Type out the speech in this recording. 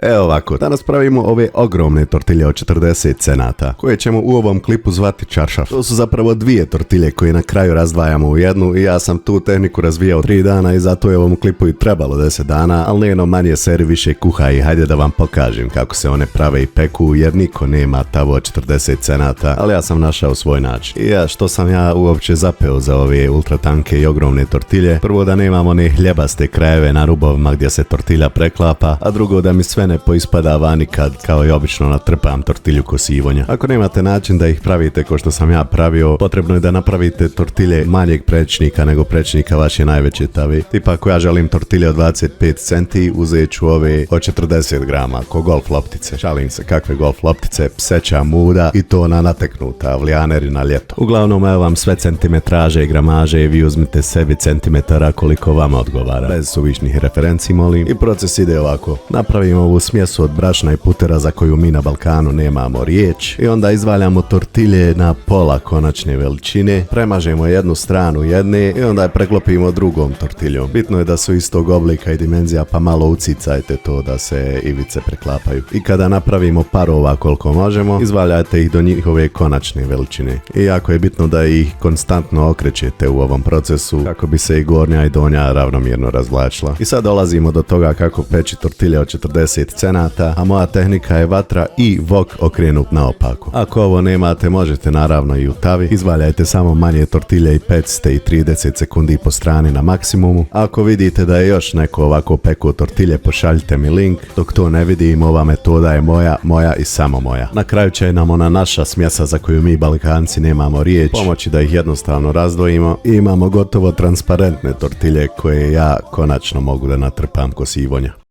Evo ovako, danas pravimo ove ogromne tortilje od 40 cenata, koje ćemo u ovom klipu zvati čaršaf. To su zapravo dvije tortilje koje na kraju razdvajamo u jednu i ja sam tu tehniku razvijao 3 dana i zato je ovom klipu i trebalo 10 dana, ali njeno manje seri više kuha i hajde da vam pokažem kako se one prave i peku jer niko nema tavo od 40 cenata, ali ja sam našao svoj način. I što sam ja uopće zapeo za ove ultra tanke i ogromne tortilje? Prvo da nemam one hljebaste krajeve na rubovima gdje se tortilja preklapa, a drugo da mi sve ne poispada vani kad kao i obično natrpam tortilju ko sivonja. Ako nemate način da ih pravite ko što sam ja pravio, potrebno je da napravite tortilje manjeg prečnika nego prečnika vaše najveće tave. Tipa ako ja želim tortilje od 25 centi, uzet ću ove od 40 grama ko golf loptice. Šalim se, kakve golf loptice, pseća muda i to na nateknuta, vlijaneri na ljeto. Uglavnom evo vam sve centimetraže i gramaže i vi uzmite sebi centimetara koliko vama odgovara. Bez suvišnih referenci molim. I proces ide ovako. Napravimo ovu smjesu od brašna i putera za koju mi na Balkanu nemamo riječ i onda izvaljamo tortilje na pola konačne veličine, premažemo jednu stranu jedne i onda je preklopimo drugom tortiljom. Bitno je da su istog oblika i dimenzija pa malo ucicajte to da se ivice preklapaju. I kada napravimo parova koliko možemo, izvaljajte ih do njihove konačne veličine. I jako je bitno da ih konstantno okrećete u ovom procesu kako bi se i gornja i donja ravnomjerno razvlačila. I sad dolazimo do toga kako peći tortilje od 40 cenata, a moja tehnika je vatra i wok okrenut naopako. Ako ovo nemate, možete naravno i u tavi. Izvaljajte samo manje tortilje i pecite i 30 sekundi po strani na maksimumu. A ako vidite da je još neko ovako pekao tortilje, pošaljite mi link. Dok to ne vidim, ova metoda je moja i samo moja. Na kraju će nam ona naša smjesa za koju mi Balkanci nemamo riječ pomoći da ih jednostavno razdvojimo i imamo gotovo transparentne tortilje koje ja konačno mogu da natrpam ko sivonja.